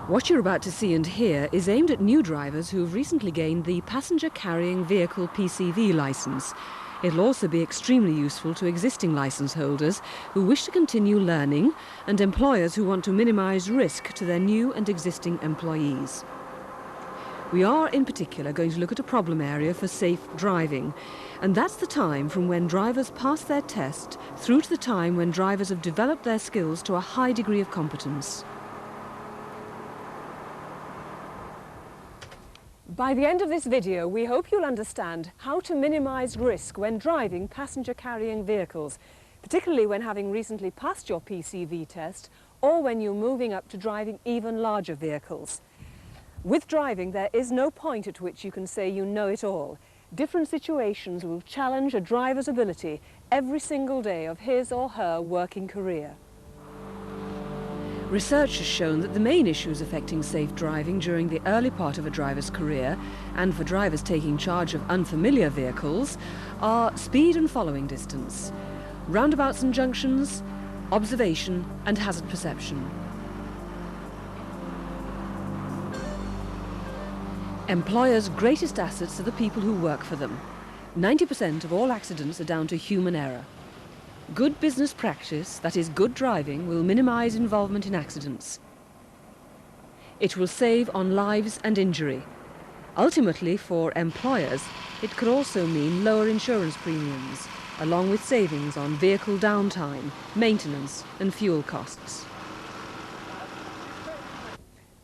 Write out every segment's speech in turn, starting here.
What you're about to see and hear is aimed at new drivers who have recently gained the Passenger Carrying Vehicle PCV licence. It'll also be extremely useful to existing licence holders who wish to continue learning and employers who want to minimise risk to their new and existing employees. We are in particular going to look at a problem area for safe driving, and that's the time from when drivers pass their test through to the time when drivers have developed their skills to a high degree of competence. By the end of this video, we hope you'll understand how to minimise risk when driving passenger-carrying vehicles, particularly when having recently passed your PCV test or when you're moving up to driving even larger vehicles. With driving, there is no point at which you can say you know it all. Different situations will challenge a driver's ability every single day of his or her working career. Research has shown that the main issues affecting safe driving during the early part of a driver's career, and for drivers taking charge of unfamiliar vehicles, are speed and following distance, roundabouts and junctions, observation and hazard perception. Employers' greatest assets are the people who work for them. 90% of all accidents are down to human error. Good business practice, that is good driving, will minimise involvement in accidents. It will save on lives and injury. Ultimately, for employers, it could also mean lower insurance premiums, along with savings on vehicle downtime, maintenance and fuel costs.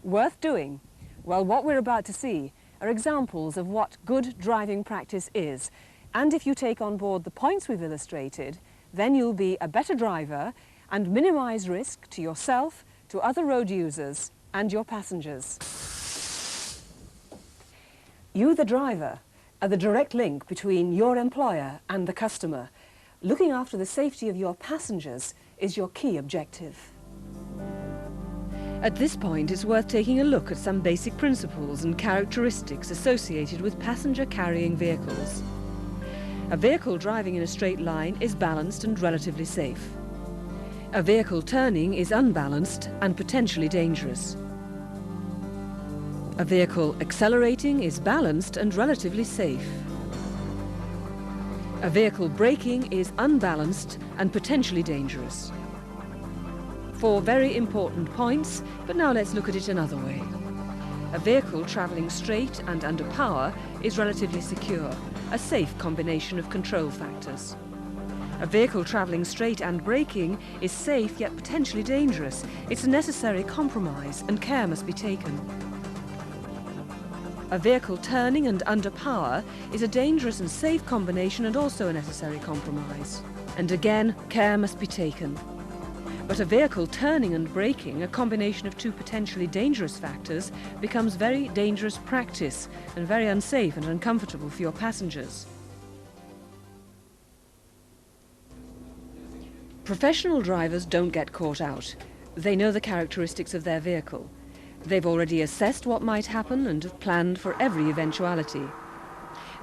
Worth doing? Well, what we're about to see are examples of what good driving practice is, and if you take on board the points we've illustrated, then you'll be a better driver and minimise risk to yourself, to other road users and your passengers. You, the driver, are the direct link between your employer and the customer. Looking after the safety of your passengers is your key objective. At this point, it's worth taking a look at some basic principles and characteristics associated with passenger-carrying vehicles. A vehicle driving in a straight line is balanced and relatively safe. A vehicle turning is unbalanced and potentially dangerous. A vehicle accelerating is balanced and relatively safe. A vehicle braking is unbalanced and potentially dangerous. 4 very important points, but now let's look at it another way. A vehicle travelling straight and under power is relatively secure, a safe combination of control factors. A vehicle travelling straight and braking is safe yet potentially dangerous. It's a necessary compromise and care must be taken. A vehicle turning and under power is a dangerous and safe combination and also a necessary compromise. And again, care must be taken. But a vehicle turning and braking, a combination of 2 potentially dangerous factors, becomes very dangerous practice and very unsafe and uncomfortable for your passengers. Professional drivers don't get caught out. They know the characteristics of their vehicle. They've already assessed what might happen and have planned for every eventuality.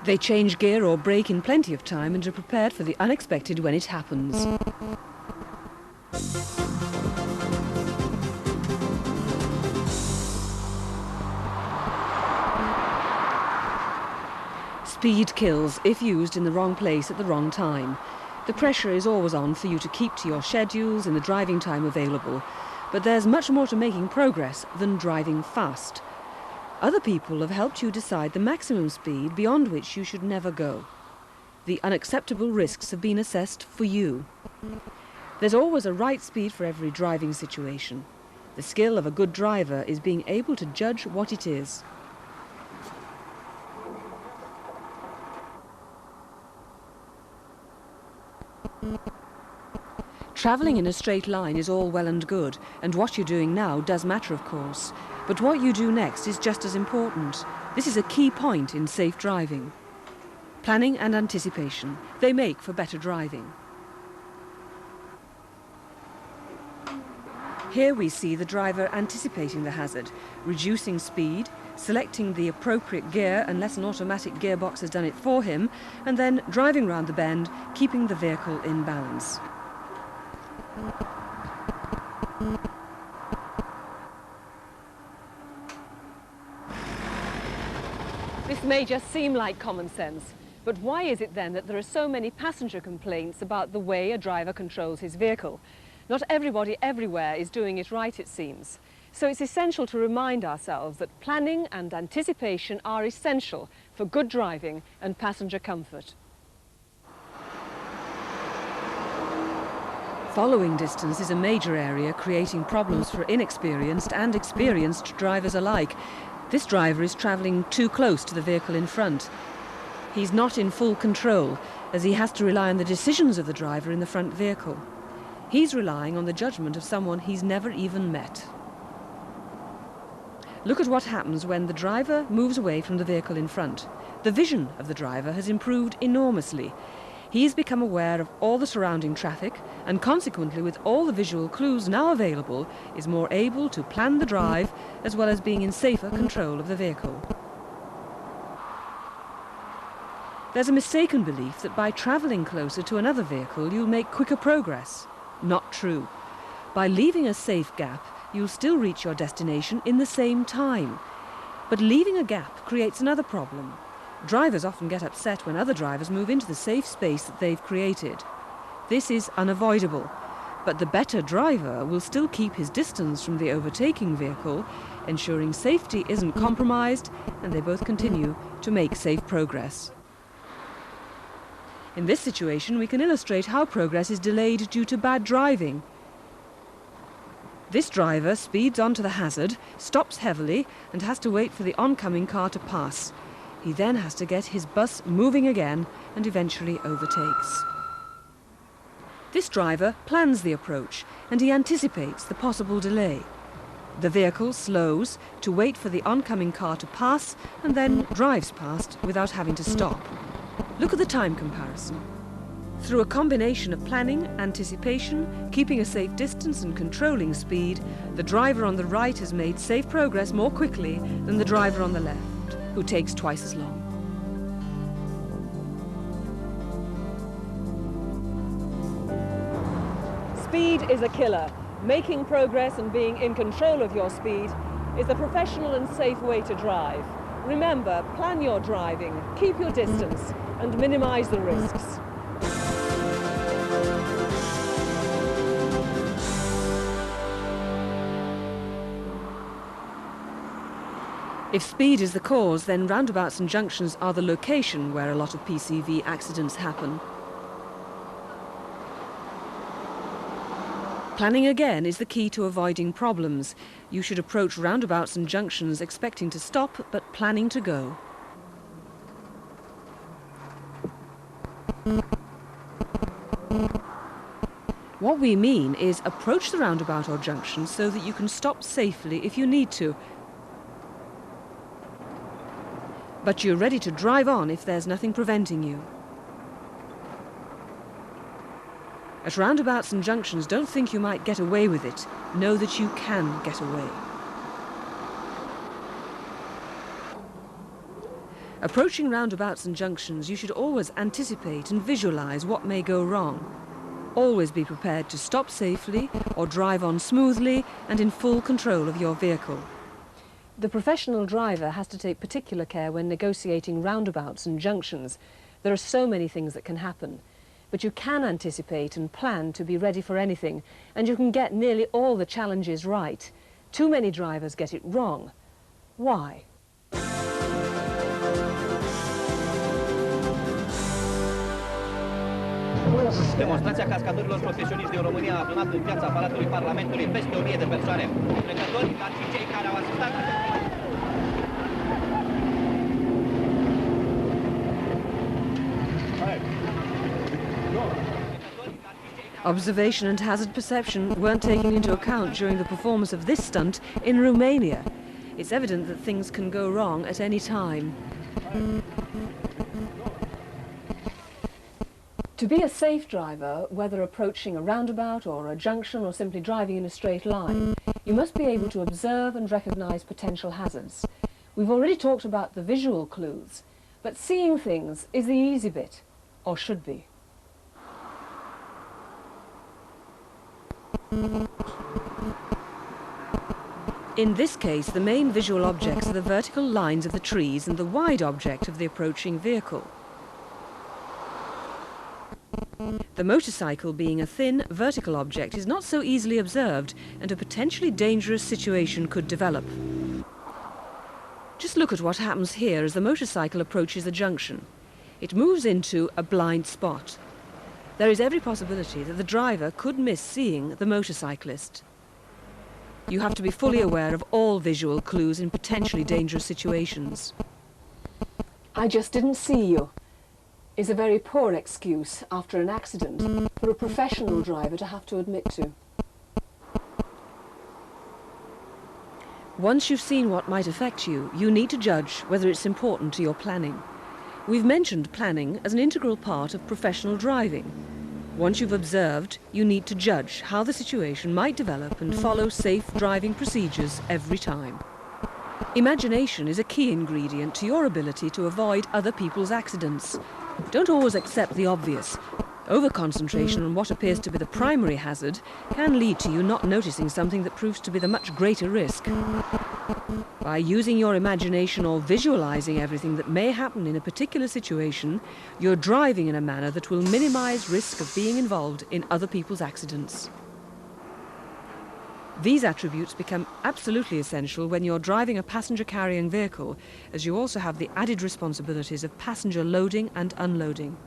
They change gear or brake in plenty of time and are prepared for the unexpected when it happens. Speed kills if used in the wrong place at the wrong time. The pressure is always on for you to keep to your schedules in the driving time available, but there's much more to making progress than driving fast. Other people have helped you decide the maximum speed beyond which you should never go. The unacceptable risks have been assessed for you. There's always a right speed for every driving situation. The skill of a good driver is being able to judge what it is. Travelling in a straight line is all well and good, and what you're doing now does matter, of course. But what you do next is just as important. This is a key point in safe driving. Planning and anticipation, they make for better driving. Here we see the driver anticipating the hazard, reducing speed, selecting the appropriate gear unless an automatic gearbox has done it for him, and then driving round the bend, keeping the vehicle in balance. may just seem like common sense, but why is it then that there are so many passenger complaints about the way a driver controls his vehicle? Not everybody everywhere is doing it right, it seems. So it's essential to remind ourselves that planning and anticipation are essential for good driving and passenger comfort. Following distance is a major area creating problems for inexperienced and experienced drivers alike. This driver is travelling too close to the vehicle in front. He's not in full control, as he has to rely on the decisions of the driver in the front vehicle. He's relying on the judgment of someone he's never even met. Look at what happens when the driver moves away from the vehicle in front. The vision of the driver has improved enormously. He's become aware of all the surrounding traffic and consequently, with all the visual clues now available, is more able to plan the drive as well as being in safer control of the vehicle. There's a mistaken belief that by travelling closer to another vehicle you'll make quicker progress. Not true. By leaving a safe gap, you'll still reach your destination in the same time. But leaving a gap creates another problem. Drivers often get upset when other drivers move into the safe space that they've created. This is unavoidable, but the better driver will still keep his distance from the overtaking vehicle, ensuring safety isn't compromised and they both continue to make safe progress. In this situation, we can illustrate how progress is delayed due to bad driving. This driver speeds onto the hazard, stops heavily and has to wait for the oncoming car to pass. He then has to get his bus moving again and eventually overtakes. This driver plans the approach and he anticipates the possible delay. The vehicle slows to wait for the oncoming car to pass and then drives past without having to stop. Look at the time comparison. Through a combination of planning, anticipation, keeping a safe distance and controlling speed, the driver on the right has made safe progress more quickly than the driver on the left, who takes twice as long. Speed is a killer. Making progress and being in control of your speed is the professional and safe way to drive. Remember, plan your driving, keep your distance, and minimize the risks. If speed is the cause, then roundabouts and junctions are the location where a lot of PCV accidents happen. Planning again is the key to avoiding problems. You should approach roundabouts and junctions expecting to stop, but planning to go. What we mean is approach the roundabout or junction so that you can stop safely if you need to. But you're ready to drive on if there's nothing preventing you. At roundabouts and junctions, don't think you might get away with it. Know that you can get away. Approaching roundabouts and junctions, you should always anticipate and visualize what may go wrong. Always be prepared to stop safely or drive on smoothly and in full control of your vehicle. The professional driver has to take particular care when negotiating roundabouts and junctions. There are so many things that can happen. But you can anticipate and plan to be ready for anything, and you can get nearly all the challenges right. Too many drivers get it wrong. Why? Demonstrația cascadorilor profesioniști din România a adunat în piața Palatului Parlamentului peste 1000 de persoane, trecători, dar și cei care au asistat. Observation and hazard perception weren't taken into account during the performance of this stunt in Romania. It's evident that things can go wrong at any time. To be a safe driver, whether approaching a roundabout or a junction or simply driving in a straight line, you must be able to observe and recognize potential hazards. We've already talked about the visual clues, but seeing things is the easy bit, or should be. In this case, the main visual objects are the vertical lines of the trees and the wide object of the approaching vehicle. The motorcycle, being a thin, vertical object, is not so easily observed, and a potentially dangerous situation could develop. Just look at what happens here as the motorcycle approaches a junction. It moves into a blind spot. There is every possibility that the driver could miss seeing the motorcyclist. You have to be fully aware of all visual clues in potentially dangerous situations. "I just didn't see you" is a very poor excuse after an accident for a professional driver to have to admit to. Once you've seen what might affect you, you need to judge whether it's important to your planning. We've mentioned planning as an integral part of professional driving. Once you've observed, you need to judge how the situation might develop and follow safe driving procedures every time. Imagination is a key ingredient to your ability to avoid other people's accidents. Don't always accept the obvious. Over-concentration on what appears to be the primary hazard can lead to you not noticing something that proves to be the much greater risk. By using your imagination or visualizing everything that may happen in a particular situation, you're driving in a manner that will minimize risk of being involved in other people's accidents. These attributes become absolutely essential when you're driving a passenger-carrying vehicle, as you also have the added responsibilities of passenger loading and unloading.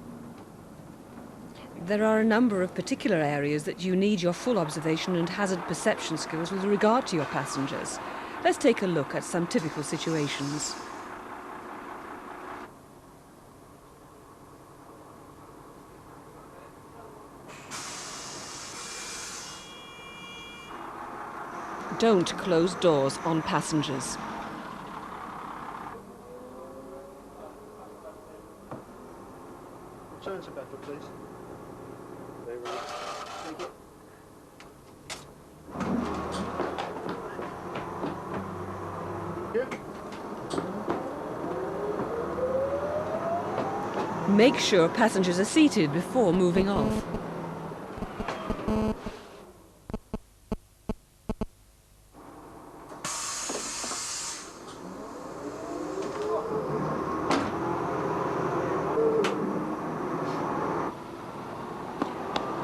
There are a number of particular areas that you need your full observation and hazard perception skills with regard to your passengers. Let's take a look at some typical situations. Don't close doors on passengers. Turn to Bedford, please. Very well. Thank you. Make sure passengers are seated before moving off.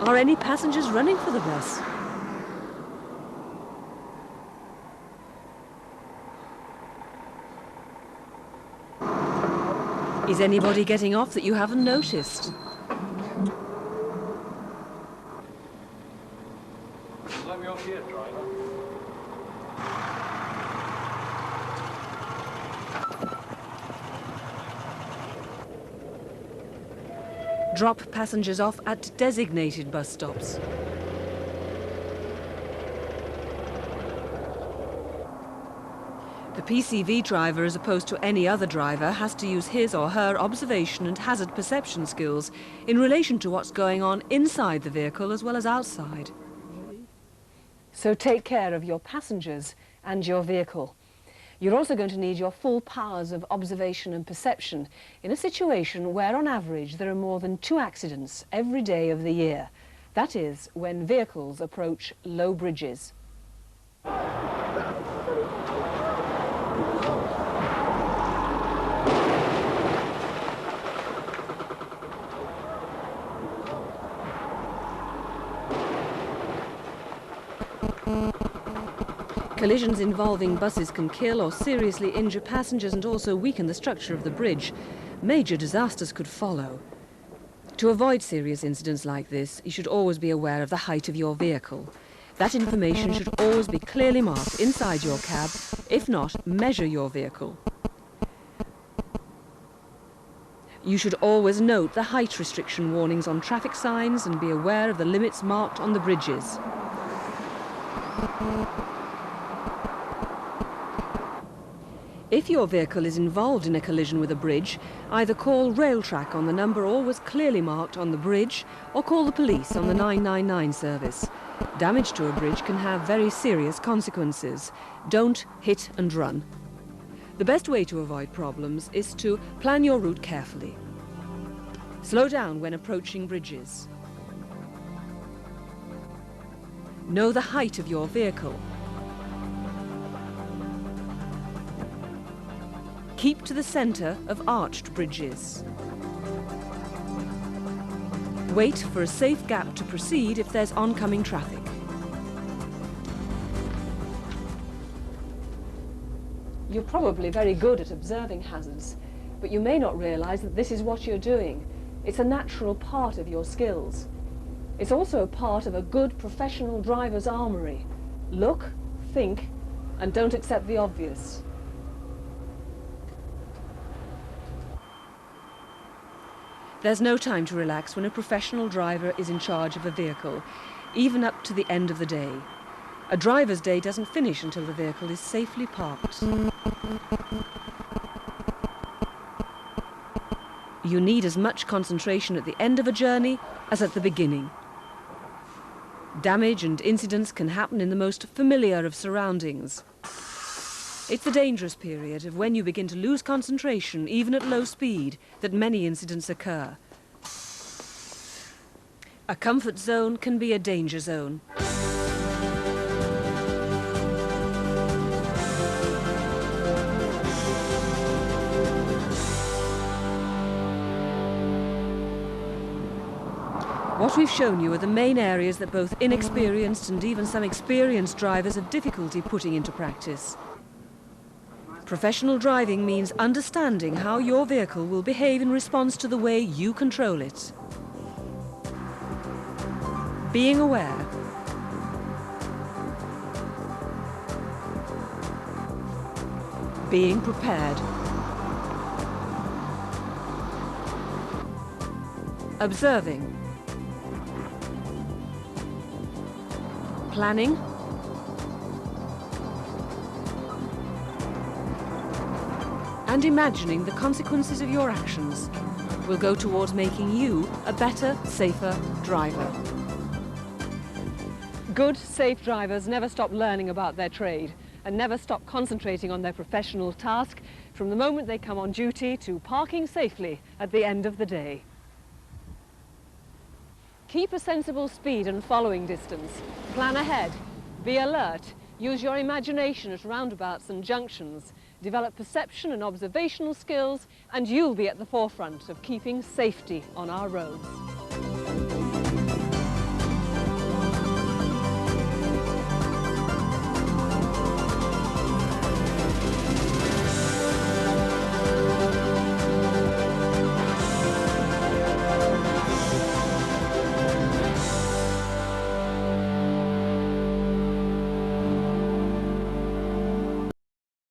Are any passengers running for the bus? Is anybody getting off that you haven't noticed? Let me off here, driver. Drop passengers off at designated bus stops. The PCV driver, as opposed to any other driver, has to use his or her observation and hazard perception skills in relation to what's going on inside the vehicle as well as outside. So take care of your passengers and your vehicle. You're also going to need your full powers of observation and perception in a situation where, on average, there are more than 2 accidents every day of the year. That is, when vehicles approach low bridges. Collisions involving buses can kill or seriously injure passengers and also weaken the structure of the bridge. Major disasters could follow. To avoid serious incidents like this, you should always be aware of the height of your vehicle. That information should always be clearly marked inside your cab. If not, measure your vehicle. You should always note the height restriction warnings on traffic signs and be aware of the limits marked on the bridges. If your vehicle is involved in a collision with a bridge, either call Railtrack on the number always clearly marked on the bridge or call the police on the 999 service. Damage to a bridge can have very serious consequences. Don't hit and run. The best way to avoid problems is to plan your route carefully. Slow down when approaching bridges. Know the height of your vehicle. Keep to the centre of arched bridges. Wait for a safe gap to proceed if there's oncoming traffic. You're probably very good at observing hazards, but you may not realise that this is what you're doing. It's a natural part of your skills. It's also a part of a good professional driver's armoury. Look, think, and don't accept the obvious. There's no time to relax when a professional driver is in charge of a vehicle, even up to the end of the day. A driver's day doesn't finish until the vehicle is safely parked. You need as much concentration at the end of a journey as at the beginning. Damage and incidents can happen in the most familiar of surroundings. It's the dangerous period of when you begin to lose concentration, even at low speed, that many incidents occur. A comfort zone can be a danger zone. What we've shown you are the main areas that both inexperienced and even some experienced drivers have difficulty putting into practice. Professional driving means understanding how your vehicle will behave in response to the way you control it. Being aware. Being prepared. Observing. Planning. And imagining the consequences of your actions will go towards making you a better, safer driver. Good, safe drivers never stop learning about their trade and never stop concentrating on their professional task from the moment they come on duty to parking safely at the end of the day. Keep a sensible speed and following distance. Plan ahead. Be alert. Use your imagination at roundabouts and junctions. Develop perception and observational skills, and you'll be at the forefront of keeping safety on our roads.